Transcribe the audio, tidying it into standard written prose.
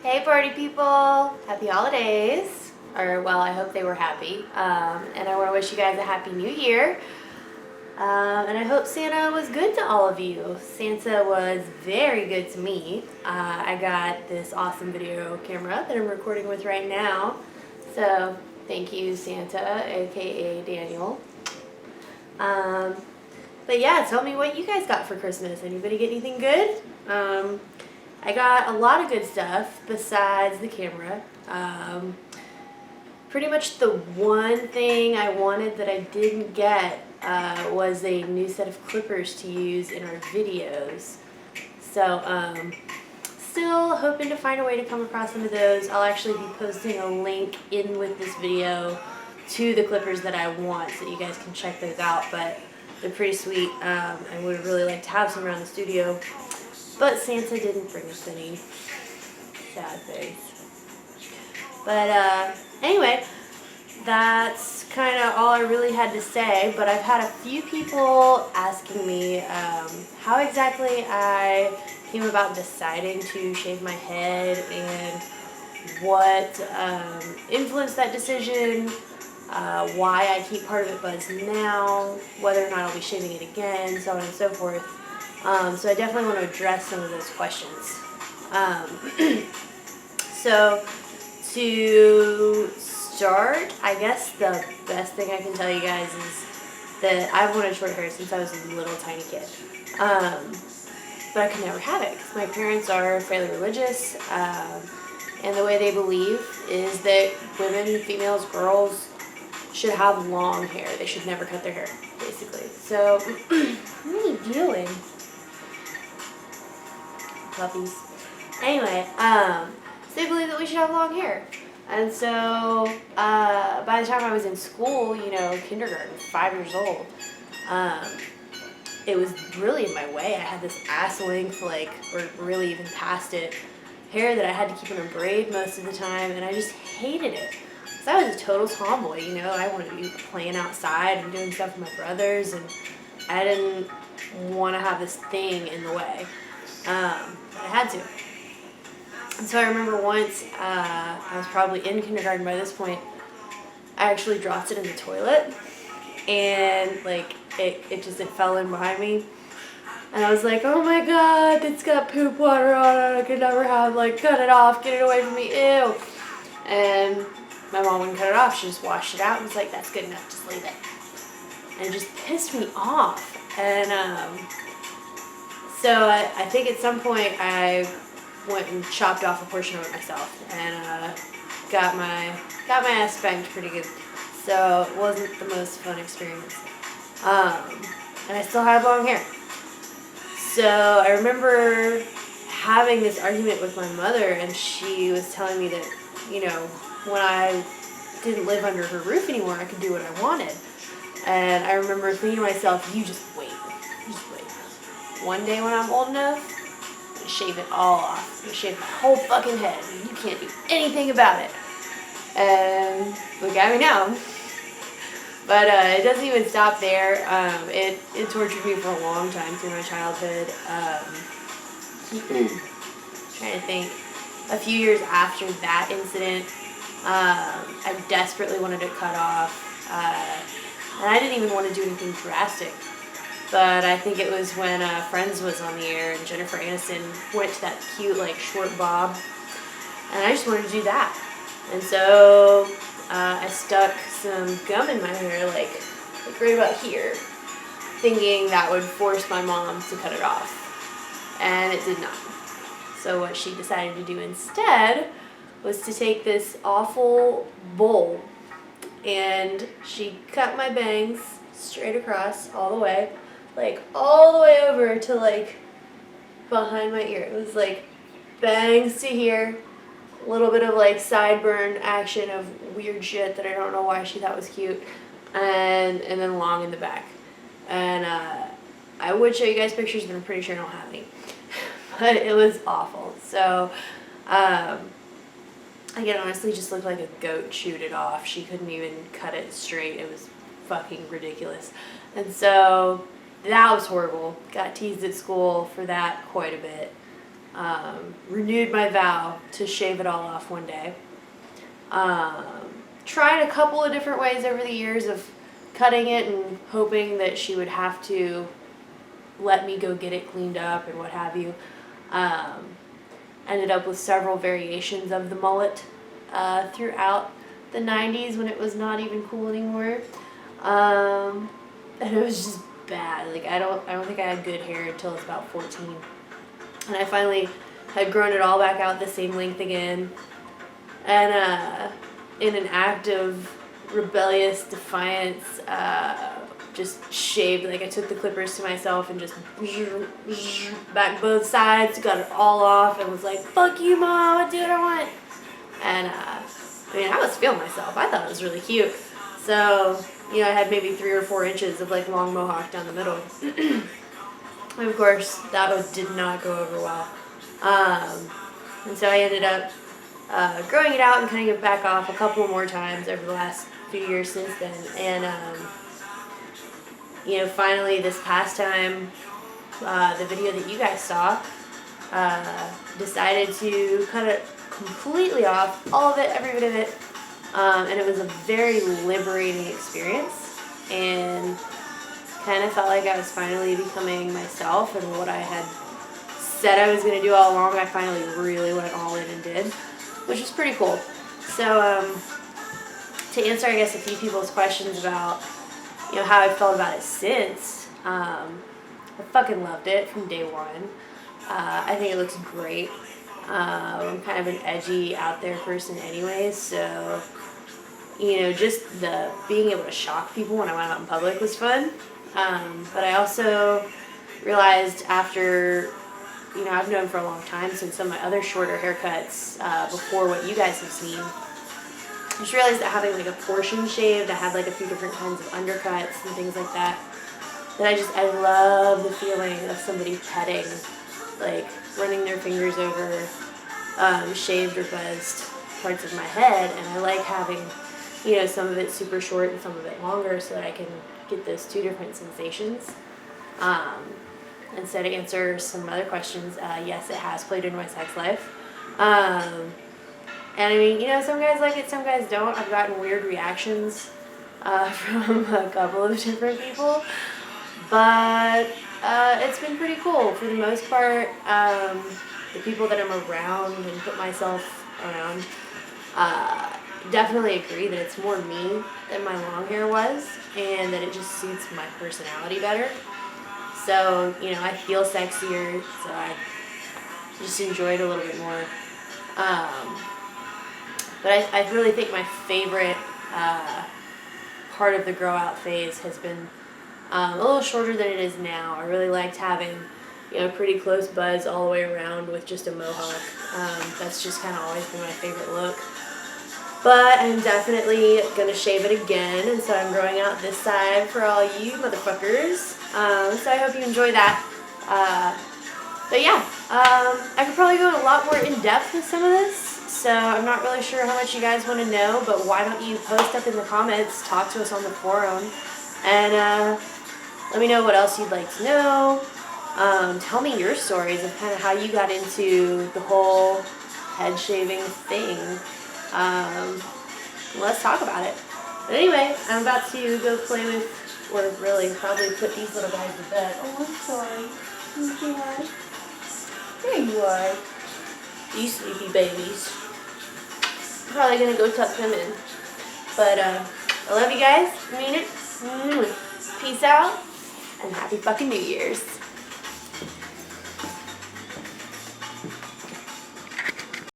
Hey party people! Happy holidays! Or, well, I hope they were happy. And I want to wish you guys a happy new year. And I hope Santa was good to all of you. Santa was very good to me. I got this awesome video camera that I'm recording with right now. So, thank you Santa, aka Daniel. But yeah, tell me what you guys got for Christmas. Anybody get anything good? I got a lot of good stuff besides the camera. Pretty much the one thing I wanted that I didn't get was a new set of clippers to use in our videos. So, still hoping to find a way to come across some of those. I'll actually be posting a link in with this video to the clippers that I want so you guys can check those out, but they're pretty sweet. I would really like to have some around the studio, but Santa didn't bring us any. Sad face. But anyway, that's kind of all I really had to say, but I've had a few people asking me how exactly I came about deciding to shave my head and what influenced that decision, why I keep part of it buzzed now, whether or not I'll be shaving it again, so on and so forth. So I definitely want to address some of those questions. So to start, I guess the best thing I can tell you guys is that I've wanted short hair since I was a little tiny kid. But I could never have it because my parents are fairly religious, and the way they believe is that women, females, girls should have long hair. They should never cut their hair, basically. So, what are you doing? Puppies. Anyway, so they believe that we should have long hair. And so, by the time I was in school, kindergarten, 5 years old, it was really in my way. I had this ass length, or really even past it, hair that I had to keep in a braid most of the time, and I just hated it. So I was a total tomboy, I wanted to be playing outside and doing stuff with my brothers, and I didn't want to have this thing in the way. But I had to. And so I remember once, I was probably in kindergarten by this point, I actually dropped it in the toilet, and it fell in behind me, and I was like, oh my god, it's got poop water on it, I could never have, cut it off, get it away from me, ew. And my mom wouldn't cut it off, she just washed it out and was like, that's good enough, just leave it. And it just pissed me off. And so I think at some point I went and chopped off a portion of it myself, and got my ass spanked pretty good. So it wasn't the most fun experience. And I still had long hair. So I remember having this argument with my mother, and she was telling me that, when I didn't live under her roof anymore, I could do what I wanted. And I remember thinking to myself, you just wait. One day when I'm old enough, I'm going to shave it all off. I'm going to shave my whole fucking head. You can't do anything about it. And look at me now. But it doesn't even stop there. It tortured me for a long time through my childhood. Trying to think. A few years after that incident, I desperately wanted it cut off. And I didn't even want to do anything drastic. But I think it was when Friends was on the air and Jennifer Aniston went to that cute, short bob. And I just wanted to do that. And so I stuck some gum in my hair, right about here, thinking that would force my mom to cut it off. And it did not. So what she decided to do instead was to take this awful bowl, and she cut my bangs straight across all the way, all the way over to behind my ear. It was bangs to here, a little bit of sideburn action of weird shit that I don't know why she thought was cute, and then long in the back. And I would show you guys pictures, but I'm pretty sure I don't have any. But it was awful. So it honestly just looked like a goat chewed it off. She couldn't even cut it straight. It was fucking ridiculous. And so that was horrible. Got teased at school for that quite a bit. renewed my vow to shave it all off one day. Tried a couple of different ways over the years of cutting it and hoping that she would have to let me go get it cleaned up and what have you. Ended up with several variations of the mullet throughout the 90s when it was not even cool anymore. And it was just bad. Like I don't think I had good hair until I was about 14. And I finally had grown it all back out the same length again. And in an act of rebellious defiance, just shaved. Like I took the clippers to myself and just back both sides, got it all off, and was like, "Fuck you, Mom! I do what I want." And I mean, I was feeling myself. I thought it was really cute. So I had maybe 3 or 4 inches of like long mohawk down the middle. And of course, that did not go over well. And so I ended up growing it out and cutting it back off a couple more times over the last few years since then. And finally this past time, the video that you guys saw, decided to cut it completely off, all of it, every bit of it. And it was a very liberating experience, and kind of felt like I was finally becoming myself, and what I had said I was going to do all along, I finally really went all in and did, which is pretty cool. So to answer, I guess, a few people's questions about how I felt about it since, I fucking loved it from day one. I think it looks great. I'm kind of an edgy, out there person anyway, so just the being able to shock people when I went out in public was fun. But I also realized after, I've known for a long time, since some of my other shorter haircuts, before what you guys have seen, I just realized that having like a portion shaved, I had like a few different kinds of undercuts and things like that, I love the feeling of somebody petting, like running their fingers over shaved or buzzed parts of my head, and I like having, some of it super short and some of it longer so that I can get those 2 different sensations. And so to answer some other questions, yes, it has played into my sex life. And I mean, some guys like it, some guys don't. I've gotten weird reactions from a couple of different people, but it's been pretty cool for the most part. The people that I'm around and put myself around definitely agree that it's more me than my long hair was, and that it just suits my personality better. So, I feel sexier, so I just enjoy it a little bit more. But I really think my favorite part of the grow out phase has been a little shorter than it is now. I really liked having pretty close buzz all the way around with just a mohawk. That's just kind of always been my favorite look. But I'm definitely going to shave it again, and so I'm growing out this side for all you motherfuckers. So I hope you enjoy that. But yeah, I could probably go a lot more in depth with some of this, so I'm not really sure how much you guys want to know, but why don't you post up in the comments, talk to us on the forum, and let me know what else you'd like to know. Tell me your stories of kind of how you got into the whole head shaving thing. Let's talk about it. But anyway, I'm about to go play with, or really probably put these little guys to bed. Oh, I'm sorry. I'm sorry. There you are. You sleepy babies. Probably gonna go tuck them in. But I love you guys. I mean it. Peace out. And happy fucking New Year's.